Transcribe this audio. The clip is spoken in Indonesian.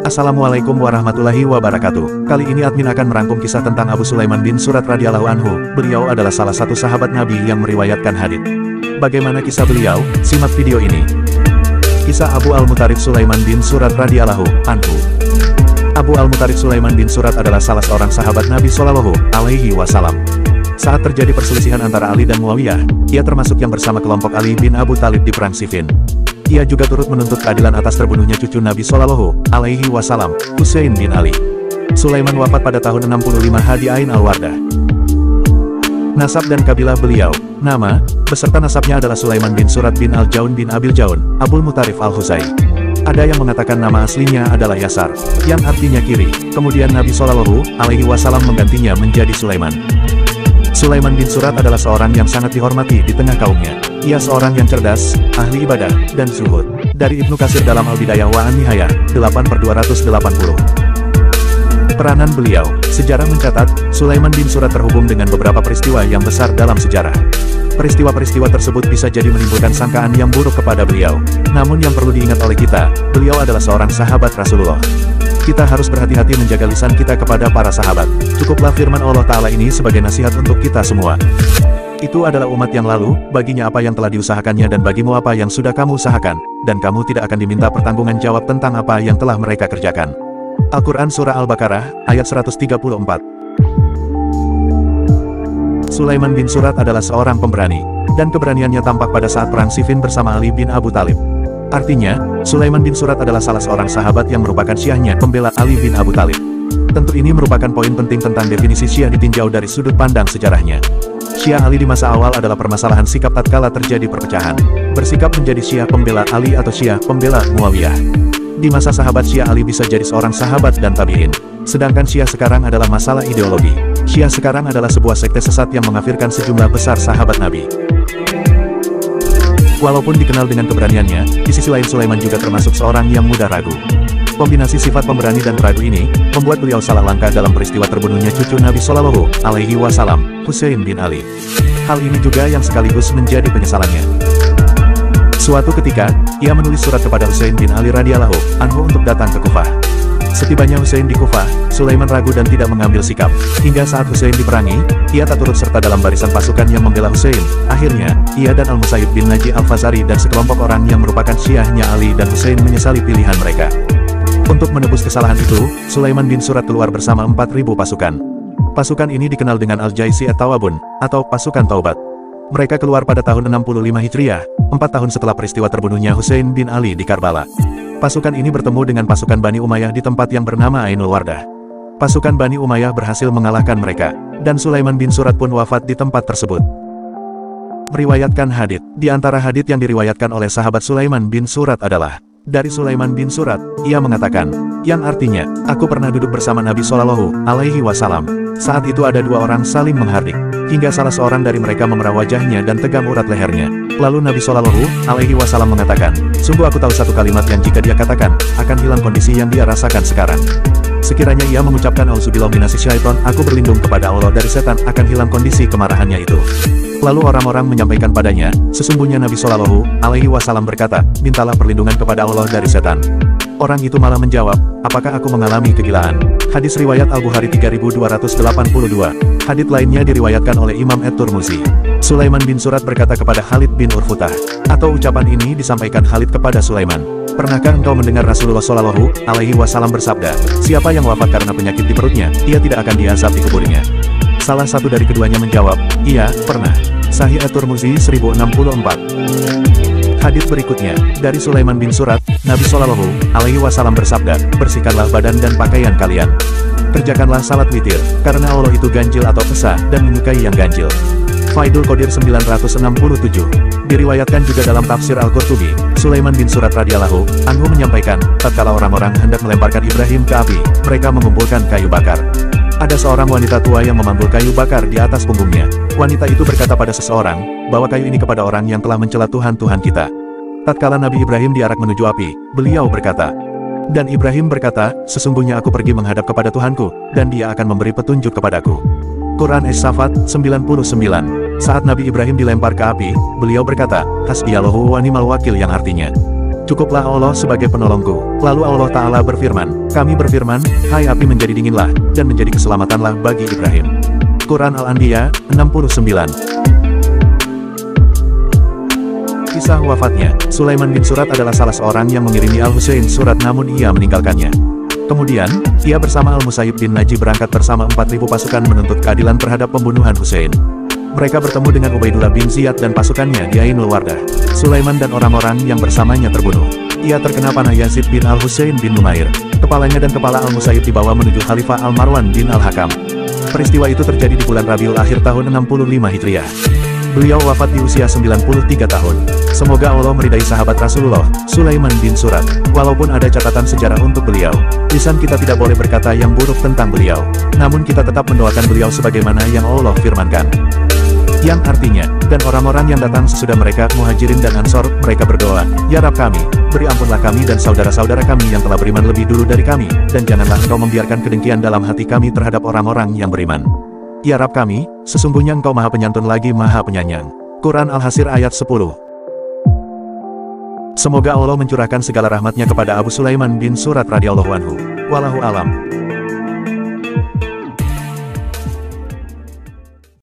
Assalamualaikum warahmatullahi wabarakatuh. Kali ini admin akan merangkum kisah tentang Abu Sulaiman bin Surat radhiyallahu anhu. Beliau adalah salah satu sahabat Nabi yang meriwayatkan hadits. Bagaimana kisah beliau? Simak video ini. Kisah Abu Al-Mutarif Sulaiman bin Surat radhiyallahu anhu. Abu Al-Mutarif Sulaiman bin Surat adalah salah seorang sahabat Nabi Shallallahu alaihi wasallam. Saat terjadi perselisihan antara Ali dan Muawiyah, ia termasuk yang bersama kelompok Ali bin Abu Thalib di Perang Siffin. Ia juga turut menuntut keadilan atas terbunuhnya cucu Nabi Shallallahu alaihi wasallam, Husain bin Ali. Sulaiman wafat pada tahun 65 Hadi Ain Al-Wardah. Nasab dan kabilah beliau. Nama, beserta nasabnya adalah Sulaiman bin Surat bin Al-Jaun bin Abil Jaun, Abul Mutarif Al-Huzai. Ada yang mengatakan nama aslinya adalah Yasar, yang artinya kiri. Kemudian Nabi Shallallahu alaihi wasallam menggantinya menjadi Sulaiman. Sulaiman bin Surat adalah seorang yang sangat dihormati di tengah kaumnya. Ia seorang yang cerdas, ahli ibadah, dan zuhud. Dari Ibnu Katsir dalam Al-Bidayah wa An-Nihayah, 8/280. Peranan beliau. Sejarah mencatat, Sulaiman bin Surat terhubung dengan beberapa peristiwa yang besar dalam sejarah. Peristiwa-peristiwa tersebut bisa jadi menimbulkan sangkaan yang buruk kepada beliau. Namun yang perlu diingat oleh kita, beliau adalah seorang sahabat Rasulullah. Kita harus berhati-hati menjaga lisan kita kepada para sahabat. Cukuplah firman Allah Ta'ala ini sebagai nasihat untuk kita semua. Itu adalah umat yang lalu, baginya apa yang telah diusahakannya dan bagimu apa yang sudah kamu usahakan, dan kamu tidak akan diminta pertanggungan jawab tentang apa yang telah mereka kerjakan. Al-Quran Surah Al-Baqarah, ayat 134. Sulaiman bin Surat adalah seorang pemberani, dan keberaniannya tampak pada saat Perang Siffin bersama Ali bin Abu Thalib. Artinya, Sulaiman bin Surat adalah salah seorang sahabat yang merupakan syiahnya pembela Ali bin Abu Thalib. Tentu ini merupakan poin penting tentang definisi syiah ditinjau dari sudut pandang sejarahnya. Syiah Ali di masa awal adalah permasalahan sikap tatkala terjadi perpecahan. Bersikap menjadi syiah pembela Ali atau syiah pembela Muawiyah. Di masa sahabat Syiah Ali bisa jadi seorang sahabat dan tabi'in. Sedangkan Syiah sekarang adalah masalah ideologi. Syiah sekarang adalah sebuah sekte sesat yang mengkafirkan sejumlah besar sahabat Nabi. Walaupun dikenal dengan keberaniannya, di sisi lain Sulaiman juga termasuk seorang yang mudah ragu. Kombinasi sifat pemberani dan peragu ini, membuat beliau salah langkah dalam peristiwa terbunuhnya cucu Nabi Shallallahu alaihi wasallam, Husain bin Ali. Hal ini juga yang sekaligus menjadi penyesalannya. Suatu ketika, ia menulis surat kepada Husain bin Ali radhiyallahu anhu untuk datang ke Kufah. Setibanya Husain di Kufah, Sulaiman ragu dan tidak mengambil sikap. Hingga saat Husain diperangi, ia tak turut serta dalam barisan pasukan yang membela Husain. Akhirnya, ia dan Al-Musayyib bin Naji Al-Fazari dan sekelompok orang yang merupakan syiahnya Ali dan Husain menyesali pilihan mereka. Untuk menebus kesalahan itu, Sulaiman bin Surat keluar bersama 4.000 pasukan. Pasukan ini dikenal dengan Al-Jaisi At-Tawabun, atau pasukan Taubat. Mereka keluar pada tahun 65 Hijriah, 4 tahun setelah peristiwa terbunuhnya Husain bin Ali di Karbala. Pasukan ini bertemu dengan pasukan Bani Umayyah di tempat yang bernama Ainul Wardah. Pasukan Bani Umayyah berhasil mengalahkan mereka, dan Sulaiman bin Surat pun wafat di tempat tersebut. Meriwayatkan hadits. Di antara hadits yang diriwayatkan oleh sahabat Sulaiman bin Surat adalah dari Sulaiman bin Surat, ia mengatakan, yang artinya, aku pernah duduk bersama Nabi Shallallahu alaihi wasallam. Saat itu ada dua orang saling menghardik, hingga salah seorang dari mereka memerah wajahnya dan tegang urat lehernya. Lalu Nabi Shallallahu alaihi wasallam mengatakan, sungguh aku tahu satu kalimat yang jika dia katakan, akan hilang kondisi yang dia rasakan sekarang. Sekiranya ia mengucapkan auzubillahi minasyaitonir, aku berlindung kepada Allah dari setan, akan hilang kondisi kemarahannya itu. Lalu orang-orang menyampaikan padanya, sesungguhnya Nabi Shallallahu alaihi wasallam berkata, mintalah perlindungan kepada Allah dari setan. Orang itu malah menjawab, apakah aku mengalami kegilaan? Hadis riwayat Al-Bukhari 3282. Hadits lainnya diriwayatkan oleh Imam At-Tirmidzi. Sulaiman bin Surat berkata kepada Khalid bin Urfutah, atau ucapan ini disampaikan Khalid kepada Sulaiman. Pernahkah engkau mendengar Rasulullah Shallallahu alaihi wasallam bersabda, siapa yang wafat karena penyakit di perutnya, ia tidak akan diazab di kuburnya? Salah satu dari keduanya menjawab, iya, pernah. Sahih At-Tirmidzi 1064. Hadits berikutnya, dari Sulaiman bin Surat, Nabi Shallallahu alaihi wasallam bersabda, bersihkanlah badan dan pakaian kalian. Kerjakanlah salat witir, karena Allah itu ganjil atau esa, dan menyukai yang ganjil. Faidul Qadir 967. Diriwayatkan juga dalam tafsir Al-Qurtubi, Sulaiman bin Surat radhiyallahu anhu menyampaikan, tatkala orang-orang hendak melemparkan Ibrahim ke api, mereka mengumpulkan kayu bakar. Ada seorang wanita tua yang memanggul kayu bakar di atas punggungnya. Wanita itu berkata pada seseorang, bawa kayu ini kepada orang yang telah mencela Tuhan-Tuhan kita. Tatkala Nabi Ibrahim diarak menuju api, beliau berkata, dan Ibrahim berkata, sesungguhnya aku pergi menghadap kepada Tuhanku, dan dia akan memberi petunjuk kepadaku. Quran As-Saffat 99. Saat Nabi Ibrahim dilempar ke api, beliau berkata, hasbiyallahu wa ni'mal wakil, yang artinya, Cukuplah Allah sebagai penolongku. Lalu Allah Ta'ala berfirman, kami berfirman, hai api menjadi dinginlah, dan menjadi keselamatanlah bagi Ibrahim. Quran Al-Anbiya, 69. Kisah wafatnya, Sulaiman bin Surat adalah salah seorang yang mengirimi Al-Husain surat namun ia meninggalkannya. Kemudian, ia bersama Al-Musayyib bin Najib berangkat bersama 4.000 pasukan menuntut keadilan terhadap pembunuhan Husain. Mereka bertemu dengan Ubaidullah bin Ziyad dan pasukannya di Ainul Wardah. Sulaiman dan orang-orang yang bersamanya terbunuh. Ia terkena panah Yazid bin Al-Husain bin Numair. Kepalanya dan kepala Al-Musayyib dibawa menuju Khalifah Al-Marwan bin Al-Hakam. Peristiwa itu terjadi di bulan Rabiul Akhir tahun 65 Hijriah. Beliau wafat di usia 93 tahun. Semoga Allah meridai sahabat Rasulullah, Sulaiman bin Surat. Walaupun ada catatan sejarah untuk beliau, lisan kita tidak boleh berkata yang buruk tentang beliau. Namun kita tetap mendoakan beliau sebagaimana yang Allah firmankan. Yang artinya, dan orang-orang yang datang sesudah mereka Muhajirin dan Ansor, mereka berdoa, ya Rabb kami, beri ampunlah kami dan saudara-saudara kami yang telah beriman lebih dulu dari kami, dan janganlah Engkau membiarkan kedengkian dalam hati kami terhadap orang-orang yang beriman. Ya Rabb kami, sesungguhnya Engkau Maha Penyantun lagi Maha Penyayang. Quran Al-Hasir ayat 10. Semoga Allah mencurahkan segala rahmatnya kepada Abu Sulaiman bin Surat radhiyallahu anhu. Wallahu alam.